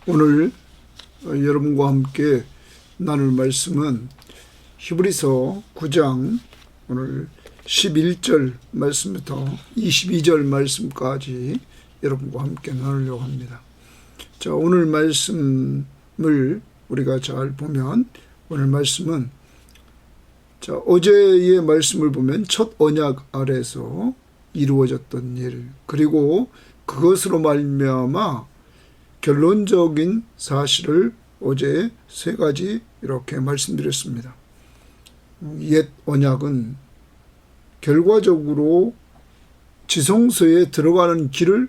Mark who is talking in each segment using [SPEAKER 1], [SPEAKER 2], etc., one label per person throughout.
[SPEAKER 1] 오늘 여러분과 함께 나눌 말씀은 히브리서 9장 오늘 11절 말씀부터 22절 말씀까지 여러분과 함께 나누려고 합니다. 자, 오늘 말씀을 우리가 잘 보면 오늘 말씀은 어제의 말씀을 보면 첫 언약 아래에서 이루어졌던 일, 그리고 그것으로 말미암아 결론적인 사실을 어제 세 가지 이렇게 말씀드렸습니다. 옛 언약은 결과적으로 지성소에 들어가는 길을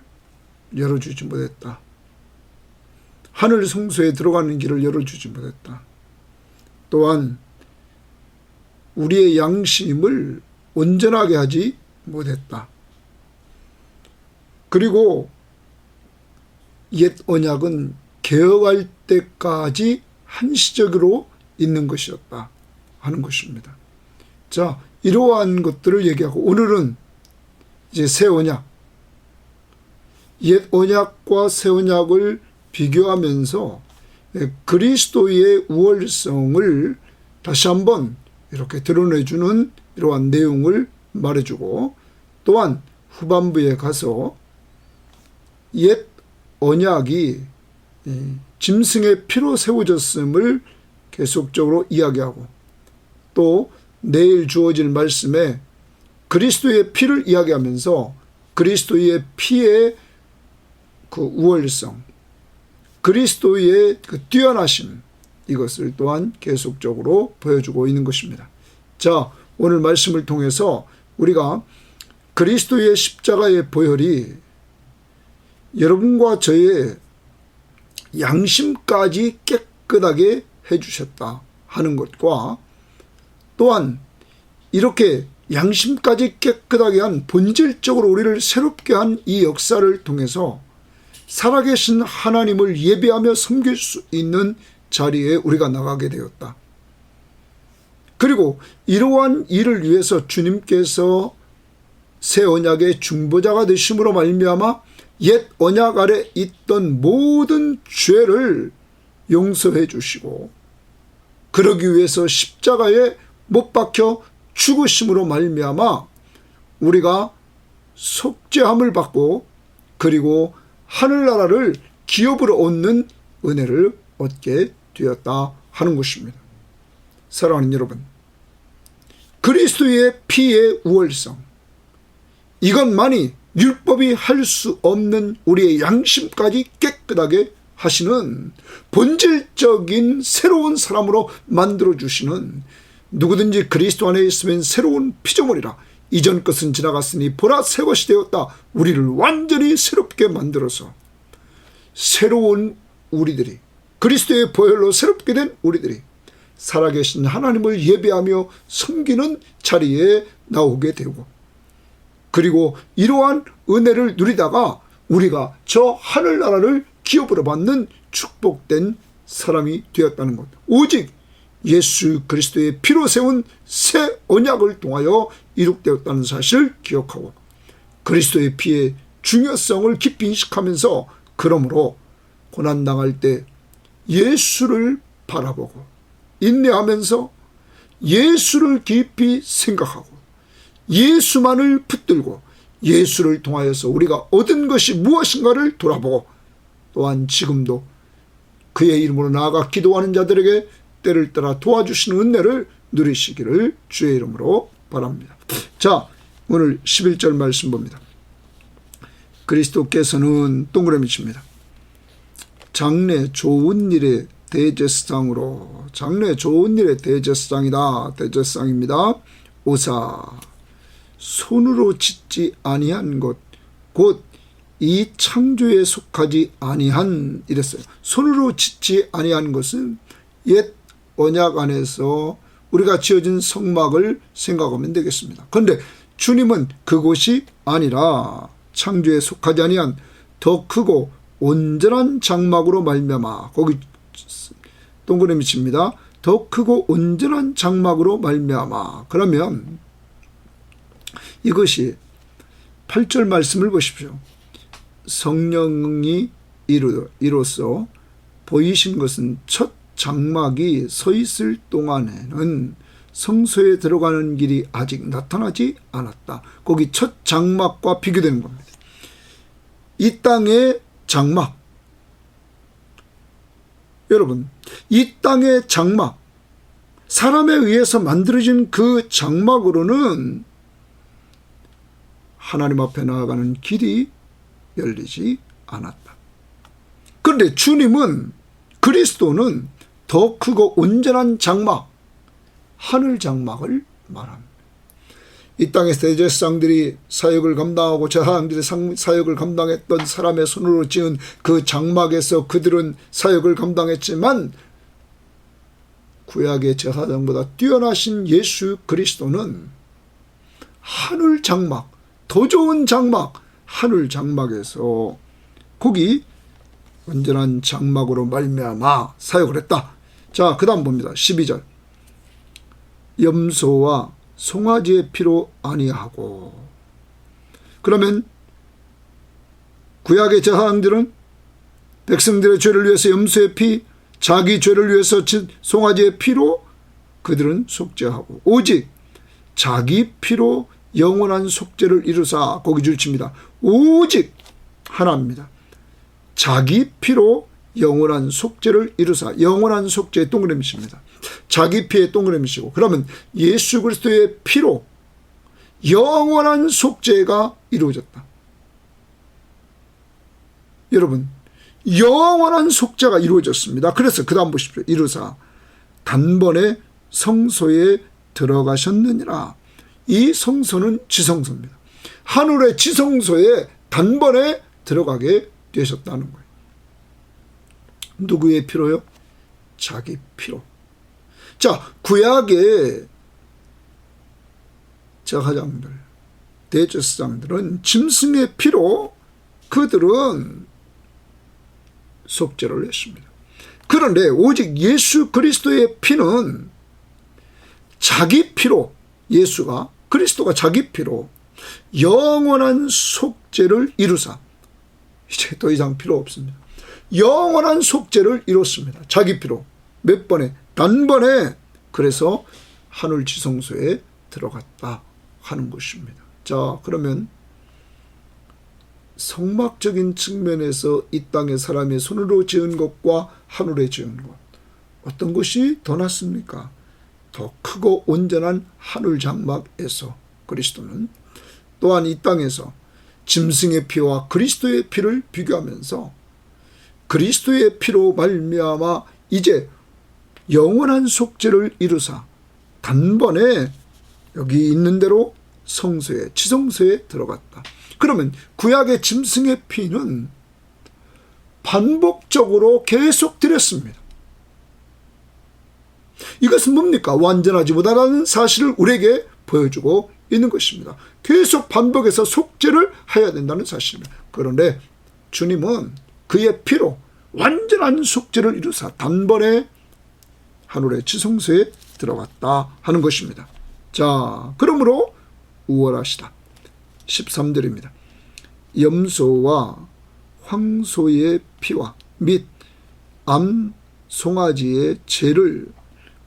[SPEAKER 1] 열어주지 못했다. 하늘 성소에 들어가는 길을 열어주지 못했다. 또한 우리의 양심을 온전하게 하지 못했다. 그리고 옛 언약은 개혁할 때까지 한시적으로 있는 것이었다 하는 것입니다. 자, 이러한 것들을 얘기하고 오늘은 이제 새 언약, 옛 언약과 새 언약을 비교하면서 그리스도의 우월성을 다시 한번 이렇게 드러내주는 이러한 내용을 말해주고, 또한 후반부에 가서 옛 언약이 짐승의 피로 세워졌음을 계속적으로 이야기하고, 또 내일 주어질 말씀에 그리스도의 피를 이야기하면서 그리스도의 피의 그 우월성, 그리스도의 그 뛰어나심, 이것을 또한 계속적으로 보여주고 있는 것입니다. 자, 오늘 말씀을 통해서 우리가 그리스도의 십자가의 보혈이 여러분과 저의 양심까지 깨끗하게 해주셨다 하는 것과, 또한 이렇게 양심까지 깨끗하게 한 본질적으로 우리를 새롭게 한 이 역사를 통해서 살아계신 하나님을 예배하며 섬길 수 있는 자리에 우리가 나가게 되었다. 그리고 이러한 일을 위해서 주님께서 새 언약의 중보자가 되심으로 말미암아 옛 언약 아래 있던 모든 죄를 용서해 주시고, 그러기 위해서 십자가에 못 박혀 죽으심으로 말미암아 우리가 속죄함을 받고, 그리고 하늘나라를 기업으로 얻는 은혜를 얻게 되었다 하는 것입니다. 사랑하는 여러분, 그리스도의 피의 우월성, 이것만이 율법이 할 수 없는 우리의 양심까지 깨끗하게 하시는 본질적인 새로운 사람으로 만들어주시는, 누구든지 그리스도 안에 있으면 새로운 피조물이라, 이전 것은 지나갔으니 보라 새 것이 되었다. 우리를 완전히 새롭게 만들어서 새로운 우리들이, 그리스도의 보혈로 새롭게 된 우리들이 살아계신 하나님을 예배하며 섬기는 자리에 나오게 되고, 그리고 이러한 은혜를 누리다가 우리가 저 하늘나라를 기업으로 받는 축복된 사람이 되었다는 것, 오직 예수 그리스도의 피로 세운 새 언약을 통하여 이룩되었다는 사실을 기억하고, 그리스도의 피의 중요성을 깊이 인식하면서, 그러므로 고난당할 때 예수를 바라보고 인내하면서 예수를 깊이 생각하고 예수만을 붙들고 예수를 통하여서 우리가 얻은 것이 무엇인가를 돌아보고, 또한 지금도 그의 이름으로 나아가 기도하는 자들에게 때를 따라 도와주시는 은혜를 누리시기를 주의 이름으로 바랍니다. 자, 오늘 11절 말씀 봅니다. 그리스도께서는 동그라미 칩니다. 장래 좋은 일의 대제사장으로, 장래 좋은 일의 대제사장이다, 대제사장입니다. 오사 손으로 짓지 아니한 것, 곧 이 창조에 속하지 아니한, 이랬어요. 손으로 짓지 아니한 것은 옛 언약 안에서 우리가 지어진 성막을 생각하면 되겠습니다. 그런데 주님은 그것이 아니라 창조에 속하지 아니한 더 크고 온전한 장막으로 말미암아, 거기 동그라미 칩니다. 더 크고 온전한 장막으로 말미암아. 그러면 이것이 8절 말씀을 보십시오. 성령이 이로써 보이신 것은 첫 장막이 서 있을 동안에는 성소에 들어가는 길이 아직 나타나지 않았다. 거기 첫 장막과 비교되는 겁니다. 이 땅의 장막, 여러분, 이 땅의 장막, 사람에 의해서 만들어진 그 장막으로는 하나님 앞에 나아가는 길이 열리지 않았다. 그런데 주님은, 그리스도는 더 크고 온전한 장막, 하늘 장막을 말합니다. 이 땅의 대제사장들이 사역을 감당하고 저 사람들이 사역을 감당했던 사람의 손으로 지은 그 장막에서 그들은 사역을 감당했지만 구약의 제사장보다 뛰어나신 예수 그리스도는 하늘 장막, 더 좋은 장막, 하늘 장막에서 거기 온전한 장막으로 말미암아 사역을 했다. 자, 그 다음 봅니다. 12절. 염소와 송아지의 피로 아니하고. 그러면 구약의 제사장들은 백성들의 죄를 위해서 염소의 피, 자기 죄를 위해서 송아지의 피로 그들은 속죄하고, 오직 자기 피로 영원한 속죄를 이루사, 거기 줄칩니다. 오직 하나입니다. 자기 피로 영원한 속죄를 이루사, 영원한 속죄의 동그라미십니다. 자기 피의 동그라미시고, 그러면 예수 그리스도의 피로 영원한 속죄가 이루어졌다. 여러분, 영원한 속죄가 이루어졌습니다. 그래서 그 다음 보십시오. 이루사 단번에 성소에 들어가셨느니라. 이 성소는 지성소입니다. 하늘의 지성소에 단번에 들어가게 되셨다는 거예요. 누구의 피로요? 자기 피로. 자, 구약의 제사장들, 대제사장들은 짐승의 피로 그들은 속죄를 했습니다. 그런데 오직 예수 그리스도의 피는 자기 피로, 예수가, 그리스도가 자기 피로 영원한 속죄를 이루사, 이제 더 이상 필요 없습니다. 영원한 속죄를 이뤘습니다. 자기 피로 몇 번에, 단번에. 그래서 하늘 지성소에 들어갔다 하는 것입니다. 자, 그러면 성막적인 측면에서 이 땅의 사람의 손으로 지은 것과 하늘에 지은 것, 어떤 것이 더 낫습니까? 더 크고 온전한 하늘 장막에서 그리스도는, 또한 이 땅에서 짐승의 피와 그리스도의 피를 비교하면서 그리스도의 피로 말미암아 이제 영원한 속죄를 이루사 단번에 여기 있는 대로 성소에, 지성소에 들어갔다. 그러면 구약의 짐승의 피는 반복적으로 계속 드렸습니다. 이것은 뭡니까? 완전하지 못하다는 사실을 우리에게 보여주고 있는 것입니다. 계속 반복해서 속죄를 해야 된다는 사실입니다. 그런데 주님은 그의 피로 완전한 속죄를 이루사 단번에 하늘의 지성소에 들어갔다 하는 것입니다. 자, 그러므로 우월하시다. 13절입니다. 염소와 황소의 피와 및 암송아지의 죄를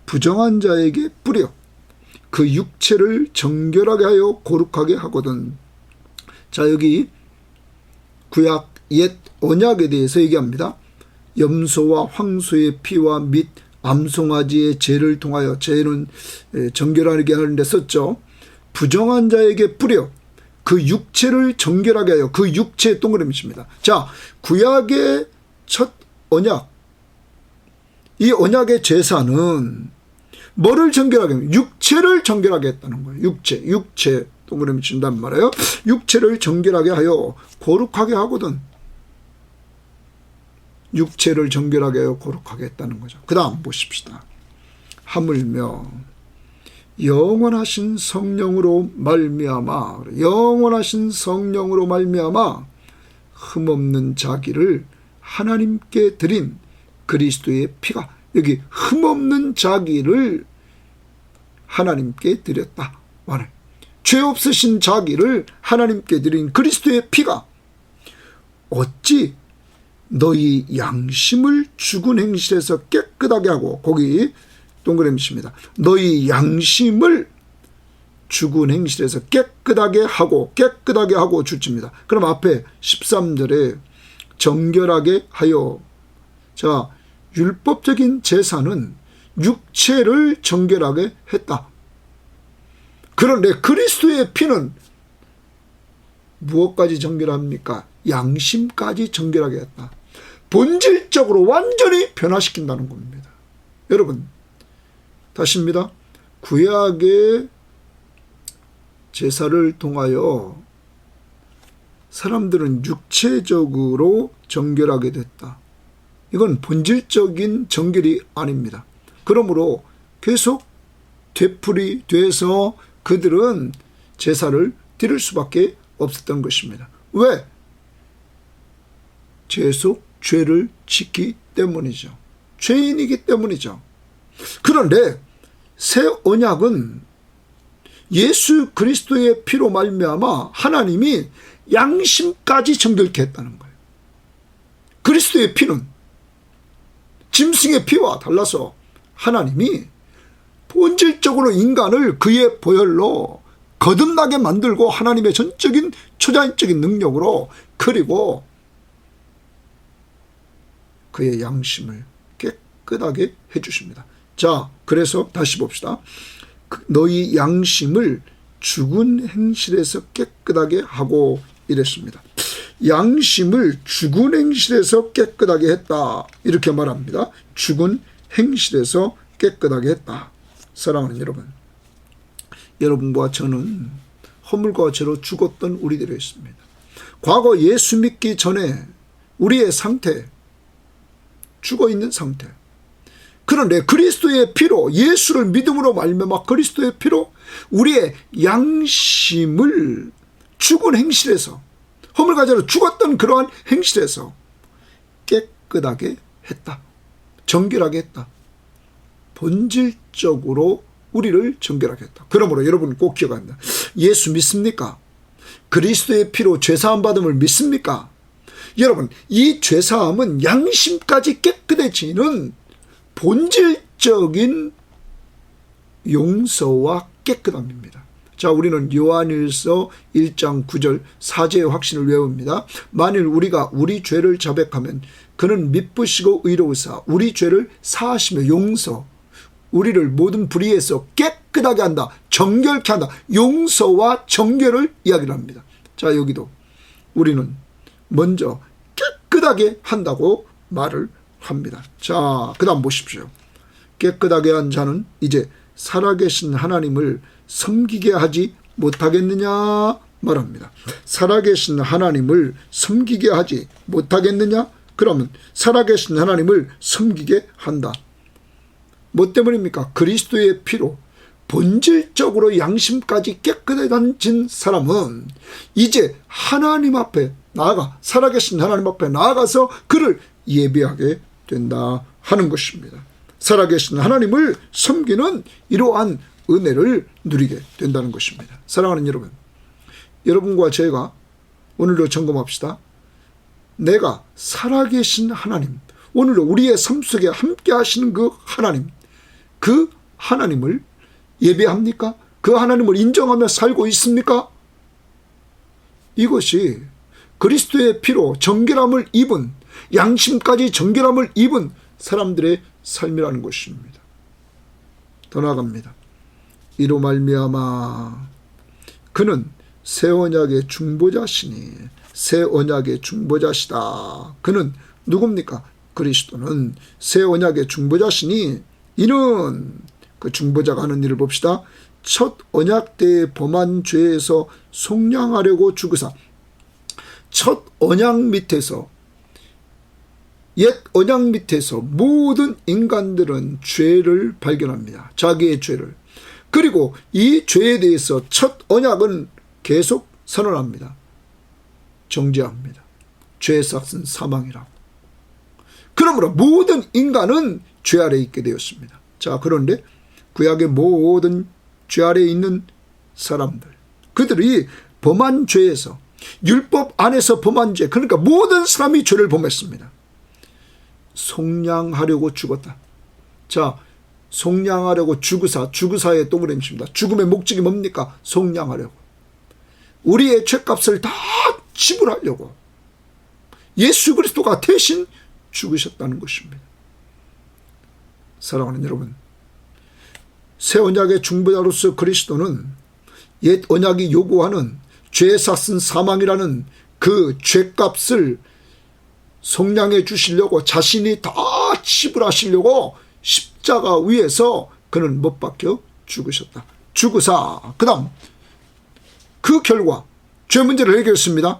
[SPEAKER 1] 부정한 자에게 뿌려 그 육체를 정결하게 하여 거룩하게 하거든. 자, 여기 구약 옛 언약에 대해서 얘기합니다. 염소와 황소의 피와 및 암송아지의 죄를 통하여, 죄는 정결하게 하는 데 썼죠. 부정한 자에게 뿌려 그 육체를 정결하게 하여, 그 육체의 동그라미입니다. 자, 구약의 첫 언약, 이 언약의 제사는 뭐를 정결하게 하면 육체를 정결하게 했다는 거예요. 육체 동그라미 친단 말이에요. 육체를 정결하게 하여 거룩하게 하거든. 육체를 정결하게 하여 거룩하게 했다는 거죠. 그 다음 보십시다. 하물며 영원하신 성령으로 말미암아, 영원하신 성령으로 말미암아 흠없는 자기를 하나님께 드린 그리스도의 피가, 여기 흠없는 자기를 하나님께 드렸다. 죄 없으신 자기를 하나님께 드린 그리스도의 피가 어찌 너희 양심을 죽은 행실에서 깨끗하게 하고, 거기 동그라미 칩니다. 너희 양심을 죽은 행실에서 깨끗하게 하고 줄칩니다. 그럼 앞에 13절에 정결하게 하여. 자, 율법적인 제사는 육체를 정결하게 했다. 그런데 그리스도의 피는 무엇까지 정결합니까? 양심까지 정결하게 했다. 본질적으로 완전히 변화시킨다는 겁니다. 여러분, 다시입니다. 구약의 제사를 통하여 사람들은 육체적으로 정결하게 됐다. 이건 본질적인 정결이 아닙니다. 그러므로 계속 되풀이 돼서 그들은 제사를 드릴 수밖에 없었던 것입니다. 왜? 계속 죄를 짓기 때문이죠. 죄인이기 때문이죠. 그런데 새 언약은 예수 그리스도의 피로 말미암아 하나님이 양심까지 정결케 했다는 거예요. 그리스도의 피는 짐승의 피와 달라서 하나님이 본질적으로 인간을 그의 보혈로 거듭나게 만들고 하나님의 전적인 초자연적인 능력으로, 그리고 그의 양심을 깨끗하게 해주십니다. 자, 그래서 다시 봅시다. 너희 양심을 죽은 행실에서 깨끗하게 하고 이랬습니다. 양심을 죽은 행실에서 깨끗하게 했다, 이렇게 말합니다. 죽은 행실에서 깨끗하게 했다. 사랑하는 여러분, 여러분과 저는 허물과 죄로 죽었던 우리들이었습니다. 과거 예수 믿기 전에 우리의 상태, 죽어있는 상태. 그런데 그리스도의 피로, 예수를 믿음으로 말미암아 그리스도의 피로 우리의 양심을 죽은 행실에서, 허물과 죄로 죽었던 그러한 행실에서 깨끗하게 했다. 정결하게 했다. 본질적으로 우리를 정결하게 했다. 그러므로 여러분 꼭 기억해야 합니다. 예수 믿습니까? 그리스도의 피로 죄사함 받음을 믿습니까? 여러분, 이 죄사함은 양심까지 깨끗해지는 본질적인 용서와 깨끗함입니다. 자, 우리는 요한일서 1장 9절 사죄의 확신을 외웁니다. 만일 우리가 우리 죄를 자백하면 그는 미쁘시고 의로우사 우리 죄를 사하시며 용서, 우리를 모든 불의에서 깨끗하게 한다, 정결케 한다. 용서와 정결을 이야기를 합니다. 자, 여기도 우리는 먼저 깨끗하게 한다고 말을 합니다. 자, 그 다음 보십시오. 깨끗하게 한 자는 이제 살아계신 하나님을 섬기게 하지 못하겠느냐 말합니다. 살아계신 하나님을 섬기게 하지 못하겠느냐? 그러면 살아계신 하나님을 섬기게 한다. 뭐 때문입니까? 그리스도의 피로 본질적으로 양심까지 깨끗해진 사람은 이제 하나님 앞에 나아가, 살아계신 하나님 앞에 나아가서 그를 예배하게 된다 하는 것입니다. 살아계신 하나님을 섬기는 이러한 은혜를 누리게 된다는 것입니다. 사랑하는 여러분, 여러분과 제가 오늘도 점검합시다. 내가 살아계신 하나님, 오늘도 우리의 삶 속에 함께 하시는 그 하나님을 예배합니까? 그 하나님을 인정하며 살고 있습니까? 이것이 그리스도의 피로 정결함을 입은, 양심까지 정결함을 입은 사람들의 삶이라는 것입니다. 더 나아갑니다. 이로 말미암아 그는 새 언약의 중보자시니, 새 언약의 중보자시다. 그는 누굽니까? 그리스도는 새 언약의 중보자시니, 이는 그 중보자가 하는 일을 봅시다. 첫 언약 때의 범한 죄에서 속량하려고 죽으사, 첫 언약 밑에서, 옛 언약 밑에서 모든 인간들은 죄를 발견합니다. 자기의 죄를. 그리고 이 죄에 대해서 첫 언약은 계속 선언합니다. 정죄합니다. 죄의 삭은 사망이라고. 그러므로 모든 인간은 죄 아래에 있게 되었습니다. 자, 그런데 구약의 모든 죄 아래에 있는 사람들, 그들이 범한 죄에서, 율법 안에서 범한 죄, 그러니까 모든 사람이 죄를 범했습니다. 속량하려고 죽었다. 자, 속량하려고 죽으사의 동그라미입니다. 죽음의 목적이 뭡니까? 속량하려고. 우리의 죄값을 다 지불하려고 예수 그리스도가 대신 죽으셨다는 것입니다. 사랑하는 여러분, 새 언약의 중보자로서 그리스도는 옛 언약이 요구하는 죄 삭은 사망이라는 그 죄값을 속량해 주시려고 자신이 다 지불하시려고 십자가 위에서 그는 못 박혀 죽으셨다. 죽으사 그 다음 그 결과 죄 문제를 해결했습니다.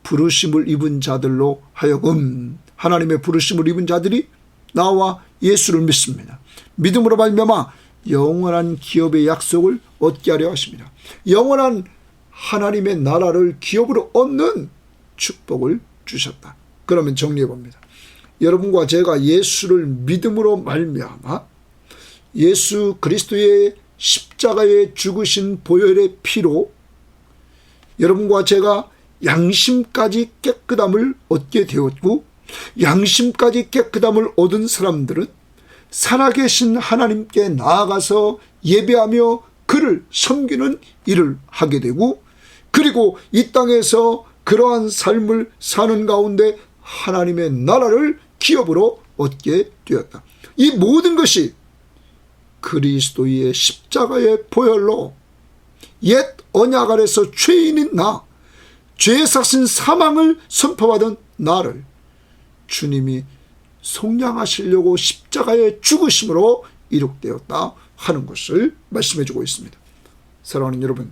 [SPEAKER 1] 부르심을 입은 자들로 하여금 하나님의 부르심을 입은 자들이 나와 예수를 믿습니다. 믿음으로 말미암아 영원한 기업의 약속을 얻게 하려 하십니다. 영원한 하나님의 나라를 기업으로 얻는 축복을 주셨다. 그러면 정리해 봅니다. 여러분과 제가 예수를 믿음으로 말미암아 예수 그리스도의 십자가에 죽으신 보혈의 피로 여러분과 제가 양심까지 깨끗함을 얻게 되었고, 양심까지 깨끗함을 얻은 사람들은 살아계신 하나님께 나아가서 예배하며 그를 섬기는 일을 하게 되고, 그리고 이 땅에서 그러한 삶을 사는 가운데 하나님의 나라를 기업으로 얻게 되었다. 이 모든 것이 그리스도의 십자가의 보혈로 옛 언약 아래서 죄인인 나, 죄에 삭신 사망을 선포받은 나를 주님이 속량하시려고 십자가에 죽으심으로 이룩되었다 하는 것을 말씀해 주고 있습니다. 사랑하는 여러분,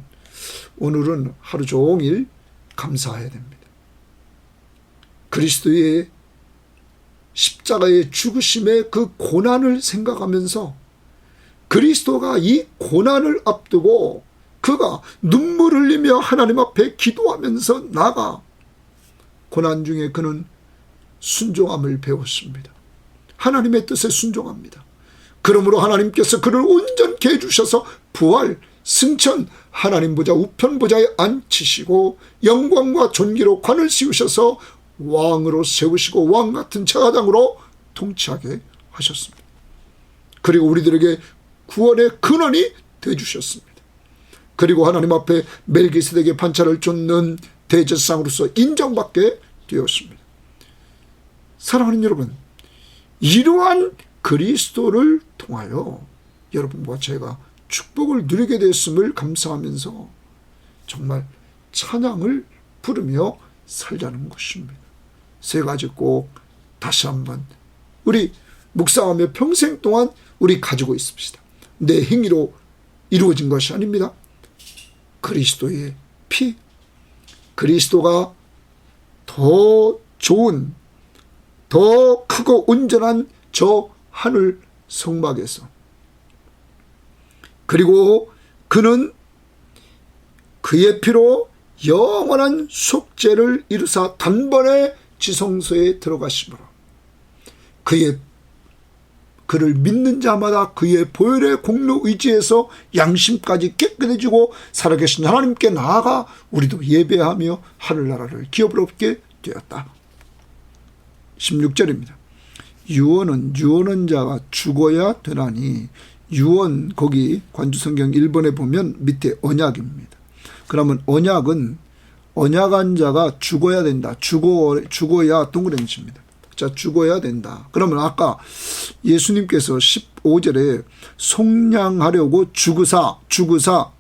[SPEAKER 1] 오늘은 하루 종일 감사해야 됩니다. 그리스도의 십자가의 죽으심의 그 고난을 생각하면서 그리스도가 이 고난을 앞두고 그가 눈물 흘리며 하나님 앞에 기도하면서 나가 고난 중에 그는 순종함을 배웠습니다. 하나님의 뜻에 순종합니다. 그러므로 하나님께서 그를 온전케 해주셔서 부활, 승천, 하나님 보좌 우편 보좌에 앉히시고 영광과 존귀로 관을 씌우셔서 왕으로 세우시고 왕같은 제사장으로 통치하게 하셨습니다. 그리고 우리들에게 구원의 근원이 되어주셨습니다. 그리고 하나님 앞에 멜기세덱의 판차를 쫓는 대제사장으로서 인정받게 되었습니다. 사랑하는 여러분, 이러한 그리스도를 통하여 여러분과 제가 축복을 누리게 됐음을 감사하면서 정말 찬양을 부르며 살자는 것입니다. 세 가지 꼭 다시 한번 우리 묵상하며 평생 동안 우리 가지고 있습시다. 내 행위로 이루어진 것이 아닙니다. 그리스도의 피, 그리스도가 더 좋은, 더 크고 온전한 저 하늘 성막에서, 그리고 그는 그의 피로 영원한 속죄를 이루사 단번에 지성소에 들어가심으로 그를 믿는 자마다 그의 보혈의 공로 의지에서 양심까지 깨끗해지고 살아계신 하나님께 나아가 우리도 예배하며 하늘나라를 기업으로 얻게 되었다. 16절입니다. 유언은 유언한 자가 죽어야 되나니, 유언 거기 관주성경 1번에 보면 밑에 언약입니다. 그러면 언약은 언약한 자가 죽어야 된다. 죽어야 동그라미 칩니다. 자, 죽어야 된다. 그러면 아까 예수님께서 15절에 속량하려고 죽으사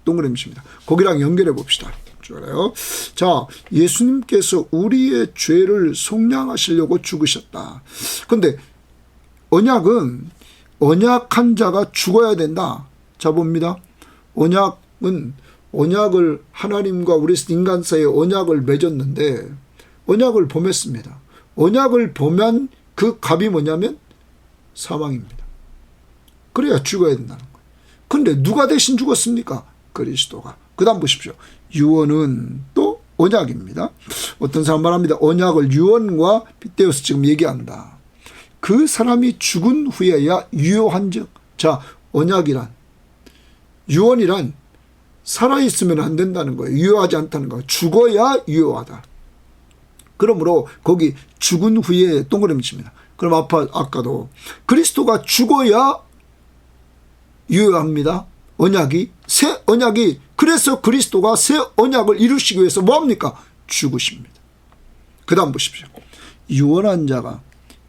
[SPEAKER 1] 동그라미 칩니다. 거기랑 연결해 봅시다. 좋아요. 자, 예수님께서 우리의 죄를 속량하시려고 죽으셨다. 그런데 언약은 언약한 자가 죽어야 된다. 자, 봅니다. 언약을 하나님과 우리 인간 사이에 언약을 맺었는데 언약을 범했습니다. 언약을 보면 그 값이 뭐냐면 사망입니다. 그래야 죽어야 된다는 거예요. 그런데 누가 대신 죽었습니까? 그리스도가. 그 다음 보십시오. 유언은 또 언약입니다. 어떤 사람 말합니다. 언약을 유언과 빗대어서 지금 얘기한다. 그 사람이 죽은 후에야 유효한 즉, 자, 언약이란, 유언이란 살아있으면 안 된다는 거예요. 유효하지 않다는 거예요. 죽어야 유효하다. 그러므로 거기 죽은 후에 동그라미 칩니다. 그럼 아까도 그리스도가 죽어야 유효합니다. 언약이, 새 언약이. 그래서 그리스도가 새 언약을 이루시기 위해서 뭐합니까? 죽으십니다. 그 다음 보십시오. 유언한 자가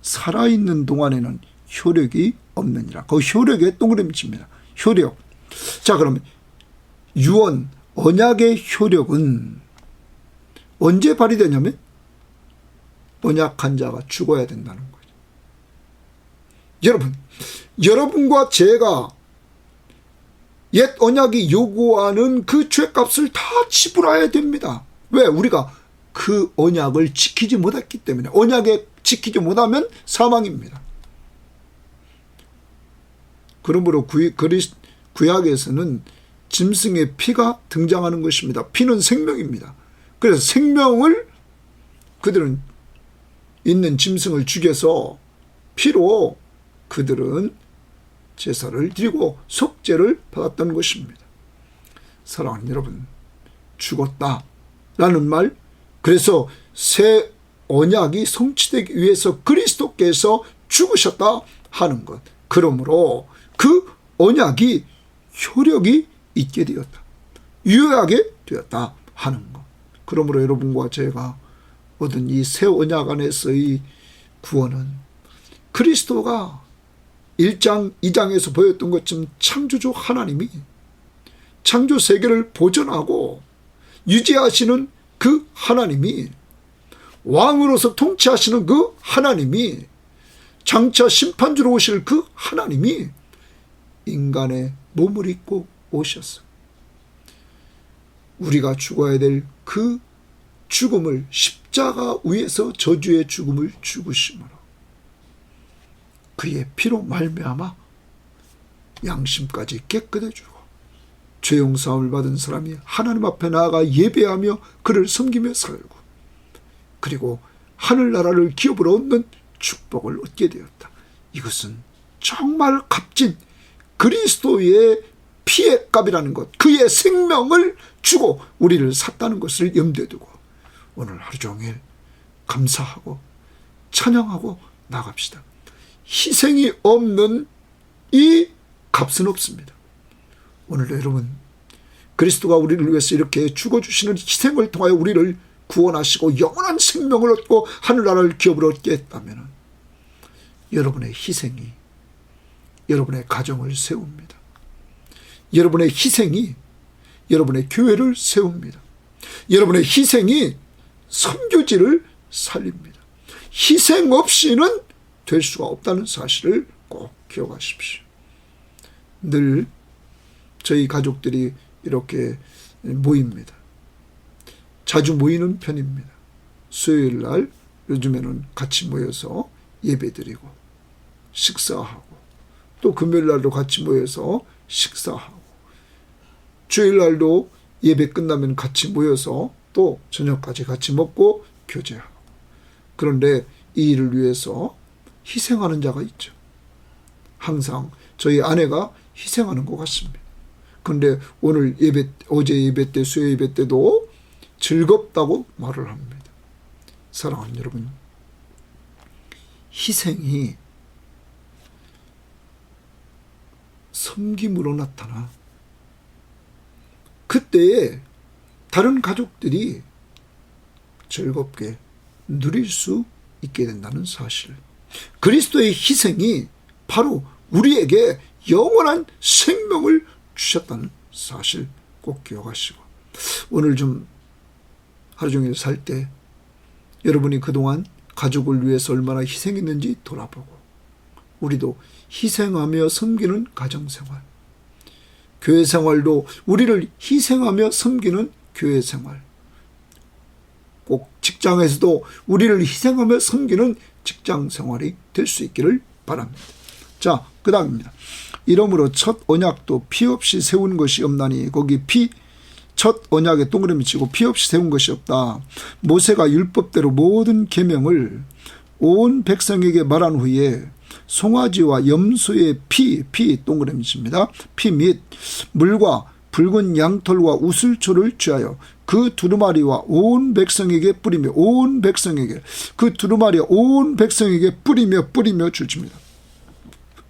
[SPEAKER 1] 살아있는 동안에는 효력이 없느니라. 그 효력의 동그라미 칩니다. 효력. 자, 그러면 유언, 언약의 효력은 언제 발휘되냐면 언약한 자가 죽어야 된다는 거죠. 여러분과 제가 옛 언약이 요구하는 그 죄값을 다 지불해야 됩니다. 왜? 우리가 그 언약을 지키지 못했기 때문에. 언약에 지키지 못하면 사망입니다. 그러므로 구약에서는 짐승의 피가 등장하는 것입니다. 피는 생명입니다. 그래서 생명을 그들은 있는 짐승을 죽여서 피로 그들은 제사를 드리고 속죄를 받았던 것입니다. 사랑하는 여러분, 죽었다라는 말, 그래서 새 언약이 성취되기 위해서 그리스도께서 죽으셨다 하는 것. 그러므로 그 언약이 효력이 있게 되었다. 유효하게 되었다 하는 것. 그러므로 여러분과 제가 얻은 이 새 언약 안에서의 구원은 그리스도가 1장, 2장에서 보였던 것처럼 창조주 하나님이 창조 세계를 보존하고 유지하시는 그 하나님이, 왕으로서 통치하시는 그 하나님이, 장차 심판주로 오실 그 하나님이 인간의 몸을 입고 오셨어. 우리가 죽어야 될 그 죽음을, 십자가 위에서 저주의 죽음을 죽으심으로 그의 피로 말미암아 양심까지 깨끗해지고 죄 용서함을 받은 사람이 하나님 앞에 나아가 예배하며 그를 섬기며 살고, 그리고 하늘나라를 기업으로 얻는 축복을 얻게 되었다. 이것은 정말 값진 그리스도의 피의 값이라는 것, 그의 생명을 주고 우리를 샀다는 것을 염두에 두고 오늘 하루 종일 감사하고 찬양하고 나갑시다. 희생이 없는 이 값은 없습니다. 오늘도 여러분, 그리스도가 우리를 위해서 이렇게 죽어주시는 희생을 통하여 우리를 구원하시고 영원한 생명을 얻고 하늘나라를 기업으로 얻게 했다면 여러분의 희생이 여러분의 가정을 세웁니다. 여러분의 희생이 여러분의 교회를 세웁니다. 여러분의 희생이 선교지를 살립니다. 희생 없이는 될 수가 없다는 사실을 꼭 기억하십시오. 늘 저희 가족들이 이렇게 모입니다. 자주 모이는 편입니다. 수요일 날 요즘에는 같이 모여서 예배드리고 식사하고, 또 금요일 날도 같이 모여서 식사하고, 주일 날도 예배 끝나면 같이 모여서 또 저녁까지 같이 먹고 교제하고. 그런데 이 일을 위해서 희생하는 자가 있죠. 항상 저희 아내가 희생하는 것 같습니다. 그런데 어제 예배 때, 수요 예배 때도 즐겁다고 말을 합니다. 사랑하는 여러분, 희생이 섬김으로 나타나 그때에 다른 가족들이 즐겁게 누릴 수 있게 된다는 사실, 그리스도의 희생이 바로 우리에게 영원한 생명을 주셨다는 사실 꼭 기억하시고, 오늘 좀 하루 종일 살 때 여러분이 그동안 가족을 위해서 얼마나 희생했는지 돌아보고, 우리도 희생하며 섬기는 가정생활, 교회생활도 우리를 희생하며 섬기는 교회생활, 꼭 직장에서도 우리를 희생하며 섬기는 직장생활이 될 수 있기를 바랍니다. 자, 그 다음입니다. 이러므로 첫 언약도 피 없이 세운 것이 없나니, 거기 첫 언약에 동그라미 치고 피 없이 세운 것이 없다. 모세가 율법대로 모든 계명을 온 백성에게 말한 후에 송아지와 염소의 피 동그라미 칩니다. 피 및 물과 붉은 양털과 우슬초를 취하여 그 두루마리와 온 백성에게 뿌리며 온 백성에게 그 두루마리와 온 백성에게 뿌리며 줄집니다.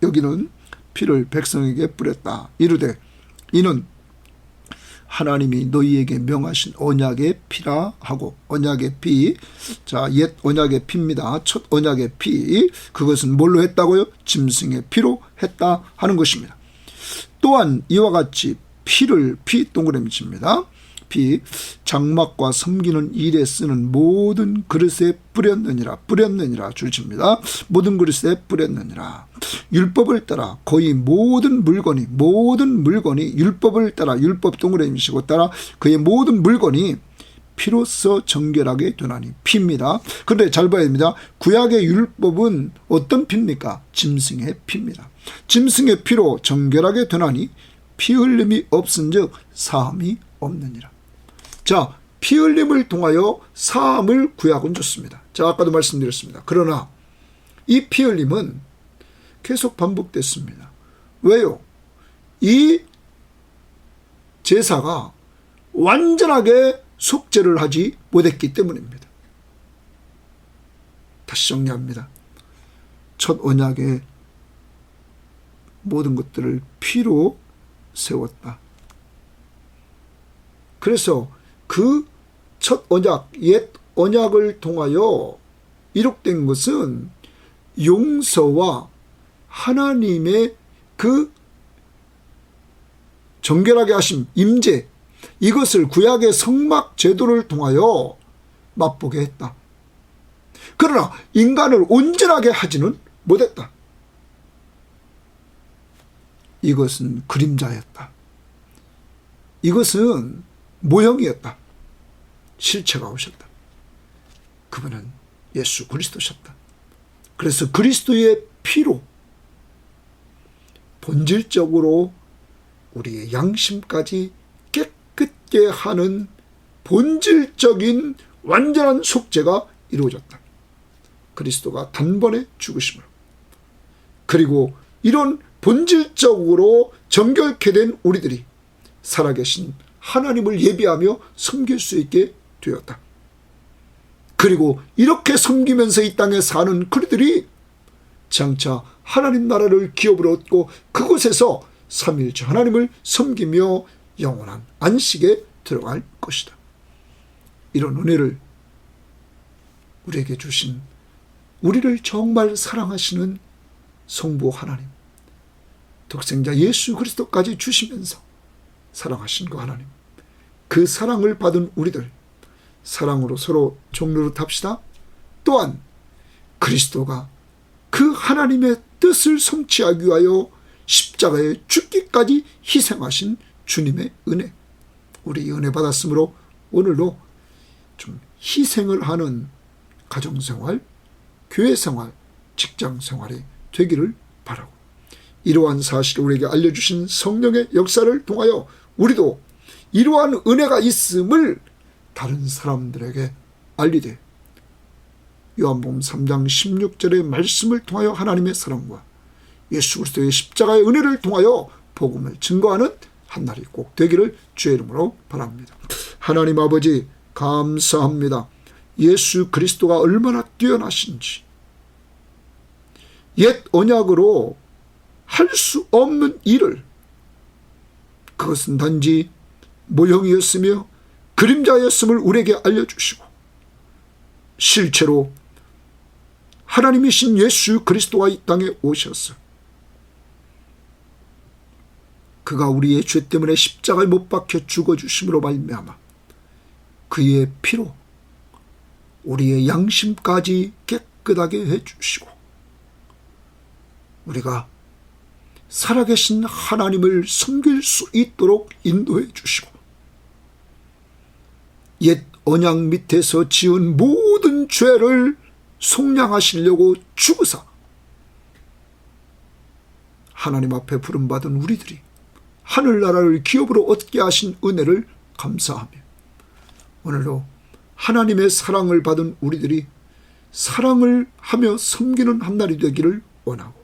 [SPEAKER 1] 여기는 피를 백성에게 뿌렸다. 이르되 이는 하나님이 너희에게 명하신 언약의 피라 하고, 언약의 피, 자, 옛 언약의 피입니다. 첫 언약의 피, 그것은 뭘로 했다고요? 짐승의 피로 했다 하는 것입니다. 또한 이와 같이 피를, 피 동그라미 칩니다. 피, 장막과 섬기는 일에 쓰는 모든 그릇에 뿌렸느니라 줄칩니다. 모든 그릇에 뿌렸느니라. 율법을 따라 거의 모든 물건이 율법을 따라, 율법 동그라미 치고 따라 그의 모든 물건이 피로써 정결하게 되나니, 피입니다. 그런데 잘 봐야 됩니다. 구약의 율법은 어떤 피입니까? 짐승의 피입니다. 짐승의 피로 정결하게 되나니 피 흘림이 없은즉 사함이 없느니라. 자, 피 흘림을 통하여 사함을 구약은 줬습니다. 자, 아까도 말씀드렸습니다. 그러나 이 피 흘림은 계속 반복됐습니다. 왜요? 이 제사가 완전하게 속죄를 하지 못했기 때문입니다. 다시 정리합니다. 첫 언약의 모든 것들을 피로 세웠다. 그래서 그 첫 언약, 옛 언약을 통하여 이룩된 것은 용서와 하나님의 그 정결하게 하심, 임재, 이것을 구약의 성막 제도를 통하여 맛보게 했다. 그러나 인간을 온전하게 하지는 못했다. 이것은 그림자였다. 이것은 모형이었다. 실체가 오셨다. 그분은 예수 그리스도셨다. 그래서 그리스도의 피로 본질적으로 우리의 양심까지 깨끗게 하는 본질적인 완전한 속죄가 이루어졌다. 그리스도가 단번에 죽으심으로. 그리고 이런 본질적으로 정결케 된 우리들이 살아계신 하나님을 예비하며 섬길 수 있게 되었다. 그리고 이렇게 섬기면서 이 땅에 사는 그들이 장차 하나님 나라를 기업으로 얻고 그곳에서 삼위일체 하나님을 섬기며 영원한 안식에 들어갈 것이다. 이런 은혜를 우리에게 주신, 우리를 정말 사랑하시는 성부 하나님, 독생자 예수 그리스도까지 주시면서 사랑하신 그 하나님, 그 사랑을 받은 우리들, 사랑으로 서로 종로를 탑시다. 또한 그리스도가 그 하나님의 뜻을 성취하기 위하여 십자가에 죽기까지 희생하신 주님의 은혜, 우리 은혜 받았으므로 오늘도 좀 희생을 하는 가정생활, 교회생활, 직장생활이 되기를 바라고, 이러한 사실을 우리에게 알려주신 성령의 역사를 통하여 우리도 이러한 은혜가 있음을 다른 사람들에게 알리되 요한복음 3장 16절의 말씀을 통하여 하나님의 사랑과 예수 그리스도의 십자가의 은혜를 통하여 복음을 증거하는 한날이 꼭 되기를 주의 이름으로 바랍니다. 하나님 아버지 감사합니다. 예수 그리스도가 얼마나 뛰어나신지, 옛 언약으로 할 수 없는 일을, 그것은 단지 모형이었으며 그림자였음을 우리에게 알려주시고, 실제로 하나님이신 예수 그리스도가 이 땅에 오셔서 그가 우리의 죄 때문에 십자가에 못 박혀 죽어주심으로 말미암아 그의 피로 우리의 양심까지 깨끗하게 해주시고 우리가 살아계신 하나님을 섬길 수 있도록 인도해 주시고, 옛 언약 밑에서 지은 모든 죄를 속량하시려고 죽으사 하나님 앞에 부름받은 우리들이 하늘나라를 기업으로 얻게 하신 은혜를 감사하며, 오늘도 하나님의 사랑을 받은 우리들이 사랑을 하며 섬기는 한날이 되기를 원하고,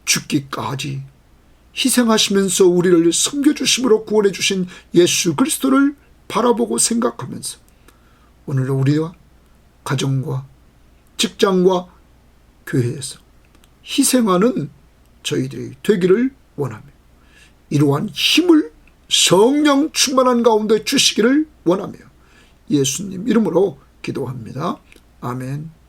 [SPEAKER 1] 죽기까지 희생하시면서 우리를 섬겨주심으로 구원해 주신 예수 그리스도를 바라보고 생각하면서 오늘 우리와 가정과 직장과 교회에서 희생하는 저희들이 되기를 원하며 이러한 힘을 성령 충만한 가운데 주시기를 원하며 예수님 이름으로 기도합니다. 아멘.